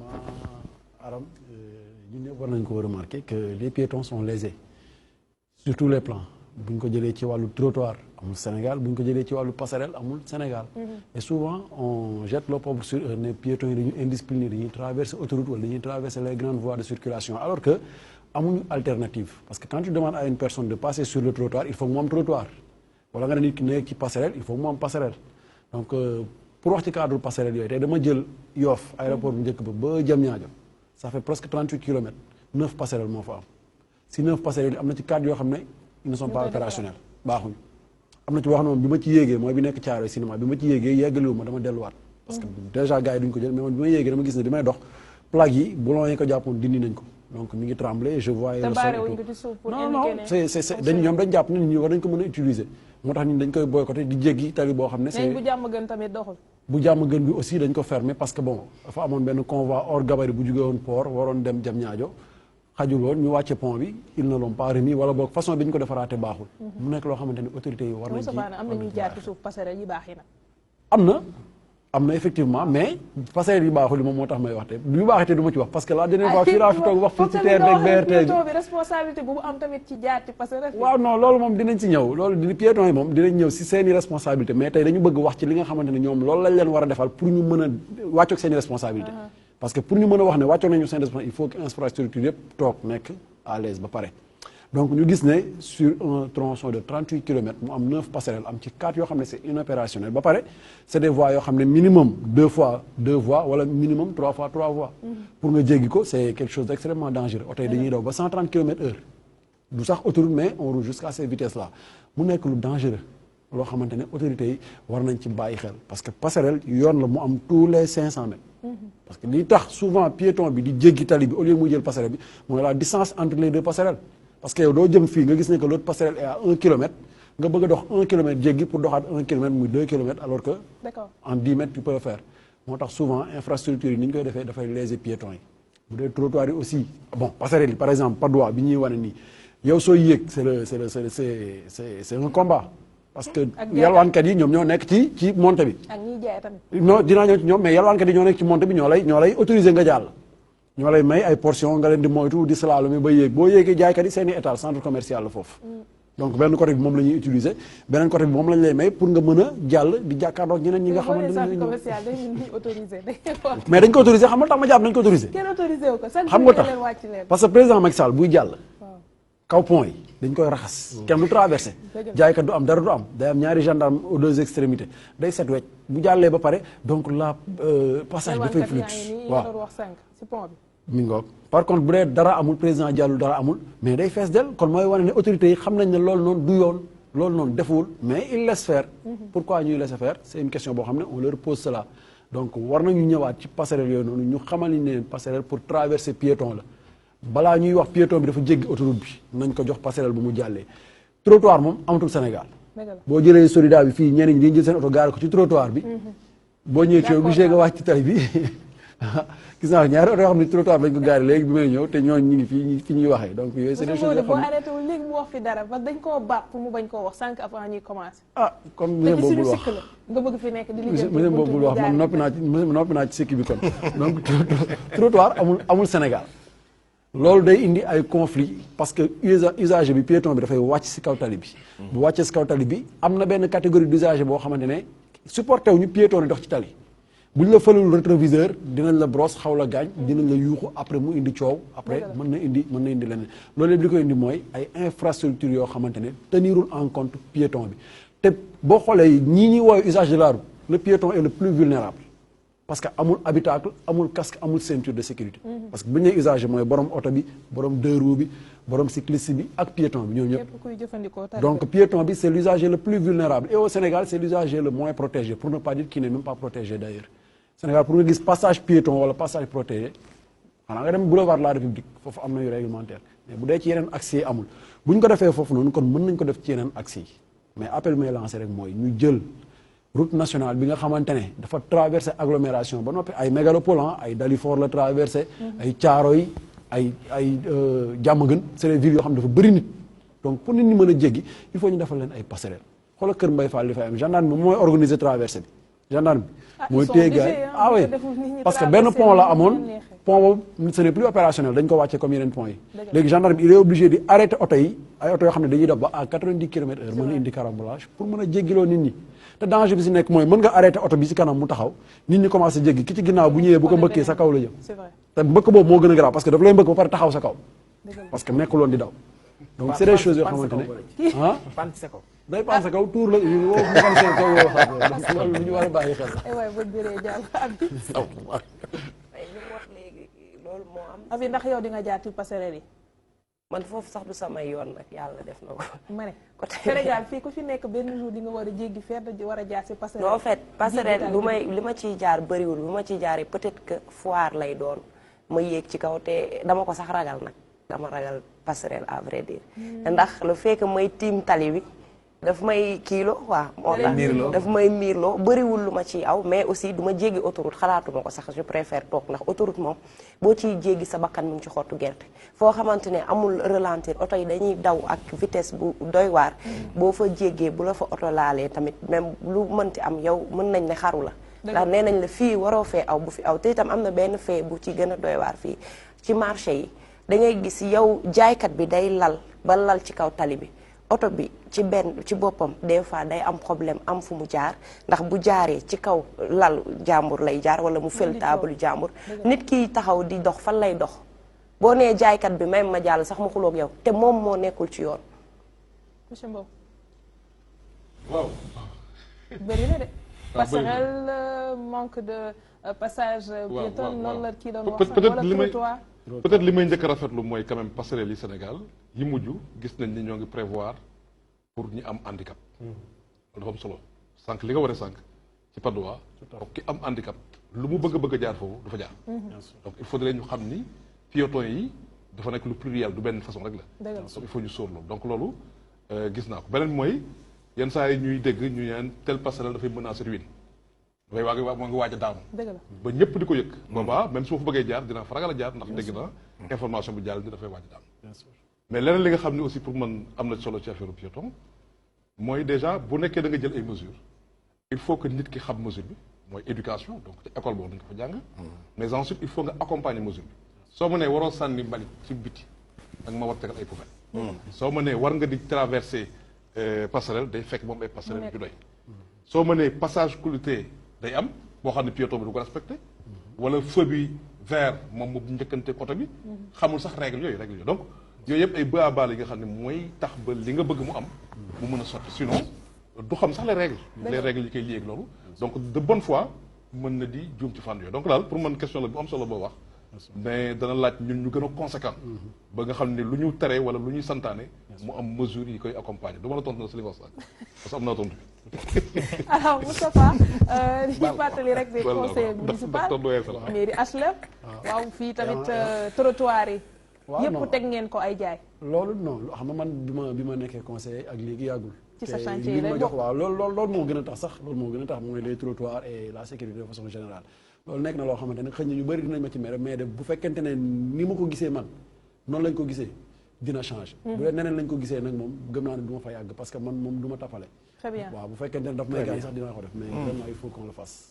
Aram ñun ñëpp war nañ ko remarquer que les piétons sont lésés sur tous les plans bu ñu ko jëlee ci wàllu trottoir amul Sénégal bu ñu ko jëlee ci wàllu passerelle amul Sénégal. Et souvent on jette l'opprobre sur eux ne piétons yi dañu indisciplinés dañuy traverser autoroute wala dañuy traverser les grandes voies de circulation alors que amuñu alternative parce que quand tu demandes à une personne de passer sur le trottoir il faut que mu am trottoir wala nga ne nit ki nekk ci passerelle il faut que mu am passerelle donc pour wax ci cadre passerelle yooyu tey dama jël Yoff aéroport bu njëkk ba Diamniadio ça fait presque 38 kilomètres 9 passerelles moo fa am si 9 passerelles yi am na ci 4 yoo xam ne ils ne sont pas opérationnels baaxuñu am na ci wax ne moom bi ma ci yéegee mooy bi nekk Thiaroye cinéma bi ma ci yéegee yeggaliwu ma dama delluwaat parce que déjà gars yi duñ ko jël mais man bi ma yéegee dama gis ne bi may dox plaque yi boulon yi ko jàppoon dindi nañ ko donc mi ngi tremblé je vois non non c'est dañ ñoom dañ jàpp ne nit ñi war nañ ko mën a utiliser moo tax ñun dañ koy boycotté di jéggi tali boo xam ne c'est bu jàmm gën tamit doxul bu jàmm gën bi aussi dañ ko fermer parce que bon dafa amoon benn convoi hors gabarit bu jógee woon port waroon dem Diamniadio xajul woon ñu wàcce pont bi ils ne l'ont pas remis wala boog façon bi ñu ko defaraate baaxul mu nekk loo xamante ne autorités yi war nañ ci am na ñuy jaar ci suuf passerelle yi baax yi nag am na effectivement mais passerelle yi baaxul yi moom moo tax may wax te yu baax te du ma ci wax parce que la dernière fois fii laa fi toog wax fii ci TER beeg BRT bi responsabilité bu am tamit ci jaar ci passerelle waaw non loolu moom dinañ ci ñëw loolu piétons yi moom dinañ ñëw si seeni responsabilité mais tey dañu bëgg wax ci li nga xamante ne ñoom loolu lañ leen war a defal pour ñu mën a wàccoog seeni responsabilité parce que pour ñu mën a wax ne wàccoog nañu seen responsabilité il faut que infrastructure yëpp toog nekk à l'aise ba pare donc ñu gis ne sur un tronçon de 38 kilomètres mu am 9 passerelles am ci 4 yoo xam ne c'est inopérationnel ba pare c'est des voies yoo xam ne minimum 2 fois 2 voies wala minimum 3 fois 3 voies pour nga jéggi ko c'est quelque chose d'extrêmement dangereux oto yi dañuy daw ba 130 kilomètres heure du sax autoroute mais on roule jusqu'à ces vitesses là mu nekk lu dangereux loo xamante ne autorités yi war nañ ci bàyyi xel parce que passerelle yoon la mu am tous les 500 mètres parce que li tax souvent piéton bi di jéggi tali bi au lieu muy jël passerelle bi mooy la distance entre les deux passerelles parce que yow doo jëm fii nga gis ne que l'autre passerelle est à 1 kilomètre nga bëgg a dox 1 kilomètre jéggi pour doxaat 1 kilomètre muy 2 kilomètres alors que en 10 mètres tu peux le faire moo tax souvent infrastructure yi ni ñu koy defee dafay léser piétons yi bu dee trottoir yi aussi bon passerelle yi par exemple Padois bi ñuy wane nii yow sooy yéeg c'est un combat parce que yalwaankat yi ñoom ñoo nekk ci montée bi ak ñiy jaay tamit non dinaa ñëw ci ñoom mais yalwaankat yi ñoo nekk ci montée bi ñoo lay autorisé nga jàll ñoo lay may ay portion nga leen di moytu di slalom ba yéeg boo yéegee jaaykat yi seeni étal centre commercial la foofu donc benn côté bi moom la ñuy utiliser beneen côté bi moom lañ lay may pour nga mën a jàll di jàkkaarloog ñeneen ñi nga xamante ne mais dañ ko autorisé xam nga tax ma jàpp dañ ko autorisé xam nga tax parce que président Macky Sall buy jàll kaw pont yi dañ koy raxas kenn du traversé jaaykat du am dara du am day am ñaari gendarme aux deux extrémités day set wecc bu jàllee ba pare donc la passage dafay fluide waaw mi ngoog par contre bu dee dara amul président jàllul dara amul mais day fees del kon mooy wane ne autorités yi xam nañ ne loolu noonu du yoon loolu noonu defuwul mais ils laissent faire pourquoi ñuy laisser faire c'est une question boo xam ne on leur pose cela donc war nañu ñëwaat ci passerelle yooyu noonu ñu xamal ni ne passerelle pour traverser piéton la balaa ñuy wax piéton bi dafa jéggi autoroute bi nañ ko jox passerelle bu mu jàllee trottoir moom amatul Sénégal boo jëlee Solida bi fii ñeneen ñi dañuy jël seen oto gaare ko ci trottoir bi boo ñëwee ci obligé nga wàcc ci tali bi gis naa ñaari oto yoo xam ne trottoir lañ ko gaare léegi bi may ñëw te ñooñu ñu ngi fii fi ñuy waxee donc yooyu c'est des choses yoo xam ne boo arrêté wul léegi mu wax fi dara parce que dañ koo baax pour mu bañ koo wax sànq avant ñuy commencer kon monsieur boobu wax nga bëgg fi nekk di liggéey monsieur boobu wax man noppi naa ci sikki bi kon donc trottoir amul Sénégal loolu day indi ay conflit parce que usager bi piéton bi dafay wàcc ci kaw tali bi bu wàccee ci kaw tali bi am na benn catégorie d'usager boo xamante ne supporté wu ñu piéton yi dox ci tali bu ñu la fëlul rétroviseur dinañ la brosse xaw la gaañ dinañ la yuuxu après mu indi coow après mën na indi leneen loolu yëpp li ko indi mooy ay infrastructure yoo xamante ne tenirul en compte piéton bi te boo xoolee ñii ñuy woowee usage de la route le piéton est le plus vulnérable parce que amul habitacle amul casque amul ceinture de sécurité parce que bu ñu nee usager mooy borom oto bi borom deux roues bi borom cycliste bi ak piéton bi ñoom ñëpp donc piéton bi c'est l'usager le plus vulnérable et au Sénégal c'est l'usager le moins protégé pour ne pas dire qu'il n'est même pas protégé d'ailleurs Sénégal pour nga gis passage piéton wala passage protégé xanaa nga dem boulevard de la République foofu am na yu réglementaire mais bu dee ci yeneen accès yi amul bu ñu ko defee foofu noonu kon mën nañ ko def ci yeneen accès yi mais appel may lancé rek mooy ñu jël route nationale bi nga xamante ne dafa traversé agglomération ba noppi ay mégalopole ay Dalifort la traversé ay Thiaroye ay Diamaguène c'est des villes yoo xam ne dafa bëri nit donc pour nit ñi mën a jéggi il faut ñu defal leen ay passerelles xoolal Kër Mbaye Fall li fay am gendarme bi mooy organiser traversée bi gendarme bi mooy ils sont téye obligés, gars yi hein, ah bu oui ko deful nit ñi parce que traversé benn pont la ni amoon mu neexee. pont boobu ce n'est plus opérationnel dañ ko wàcce comme yeneen pont yi Dëgg la. léegi gendarme bi il est obligé di arrêter oto yi ay oto yoo xam ne dañuy def ba à 90 km/h mën a indi carambolage pour mën a jéggiloo nit ñi te danger bi si nekk mooy mën nga arrêter oto bi si kanam mu taxaw nit ñi commencé jéggi ki ci ginnaaw bu ñëwee bu ko mbëkkee sa kaw la jëm c'est vrai te mbëkk boobu moo gën a grave parce que daf lay mbëkk ba pare taxaw sa kaw dëgg la. parce que nekkuloon di daw donc c'est des choses yoo xamante ne ah pan sa kaw. day pan sa kaw tuur la woo mu pan seen kaw woo xam donc loolu lu ñu war a bàyyi xel ay waay bët bëree jàll abi mais li mu wax léegi loolu moo am. abi ndax yow di nga jaar ci passerelle yi man foofu sax du samay yoon nag yàlla def na ko. ma ne côté Sénégal fii ku fi nekk benn jour di nga war a jéggi fenn di war a jaar ci passerelle. non en fait passerelle Jéggi li ma ciy jaar bëriwul bu ma ciy jaaree peut-être que foire lay doon ma yéeg ci kaw te dama ko sax ragal nag dama ragal passerelle à vrai dire. ndax le fait que may tiim tali bi daf may kiilo waaw moo tax daf may miirloo bëriwul lu ma ciy aw mais aussi du ma jéggi autoroute xalaatuma ko sax je préfère toog ndax autoroute moom boo ciy jéggi sa bakkan mu ngi ci xottu gerte foo xamante ne amul ralentir oto yi dañuy daw ak vitesse bu doy waar boo fa jéggee bu la fa oto laalee tamit même lu mënti am yow mën nañ ne xaru la ndax nee nañ la fii waroo fee aw bu fi aw te itam am na benn fee bu ci gën a doy waar fii ci marché yi da ngay gis yow jaaykat bi day lal ba lal ci kaw tali bi oto bi ci boppam des fois day am problème am fu mu jaar ndax bu jaaree ci kaw lal jàmbur lay jaar wala mu fël taabalu jàmbur nit kiy taxaw di dox fan lay dox boo nee jaaykat bi même ma jàll sax mu xuloog yow te moom moo nekkul ci yoon. monsieur Mbow. waaw. bëri na de. passerelle manque de passage piéton noonu la kii doon wax peut-être li may trottoir. peut-être li may njëkk a rafetlu mooy quand même passerelle yi Sénégal yi mujj gis nañ ni ñoo ngi prévoir pour ñi am handicap. dafa am solo sànq li nga war a sànq ci Padoa. donc ki am handicap lu mu bëgg a jaar foofu du fa jaar. donc il faudrait ñu xam ni piétons yi dafa nekk lu pluriel du benn façon rek la. donc il faut ñu sóor loolu donc loolu gis naa ko beneen mooy yenn saa yi ñuy dégg ñu naan telle passerelle dafay menacer ruine. dafay moo ngi waaj a daanu. ba ñëpp di ko yëg. boobaa même su ma fa bëggee jaar dinaa fa ragal a jaar ndax dégg na information bu jàll ni dafay waaj a daanu. mais leneen li nga xam ne aussi pour man am na solo ci affaire piéton mooy déjà bu nekkee da nga jël ay mesures il faut que nit ki xam mesure bi mooy éducation donc ci école boobu dañ ko fa jàng. mais ensuite il faut nga accompagner mesure bi. soo ma nee waroo sànni mbalit ci biti da nga ma war tegal ay poubelle. soo ma nee war nga di traverser passerelle day fekk moom ay passerelle ju doy. soo ma nee passage clouté day am boo xam ne piéton bi du ko respecté wala feu bi vert moom mu njëkkante oto bi xamul sax règle yooyu donc yooyu yëpp ay ba baal yi nga xam ne mooy tax ba li nga bëgg mu am mu mën a sotti sinon du xam sax les règles yi koy lié ak loolu donc de bonne foi mën na di juum ci fànn yooyu donc daal pour man question la bu am solo boo wax mais dana laaj ñun ñu gën a conséquent ba nga xam ne lu ñu tere wala lu ñuy santaane mu am mesure yi koy accompagner du ma la tontu na si li nga wax sax parce que am naa tontu alors Moustapha di fàttali rek des conseillers municipaux mairie HLM waaw fii tamit trottoir yi yëpp teg ngeen ko ay jaay loolu non xam nga man bi ma nekkee conseiller ak léegi yàggul ci sa chantier yi ma jox waaw loolu moo gën a tax sax loolu moo gën a tax mooy les trottoirs et la sécurité de façon générale loolu nekk na loo xamante ne xëy na ñu bëri dinañ ma ci mere mais de bu fekkente ne ni ma ko gisee man noonu lañ ko gisee dina changer bu dee neneen lañ ko gisee nag moom gëm naa ne du ma fa yàgg parce que man moom du ma tapale très bien waaw bu fekkente ne daf may gaañ sax dinaa ko def mais vraiment il faut qu'on le fasse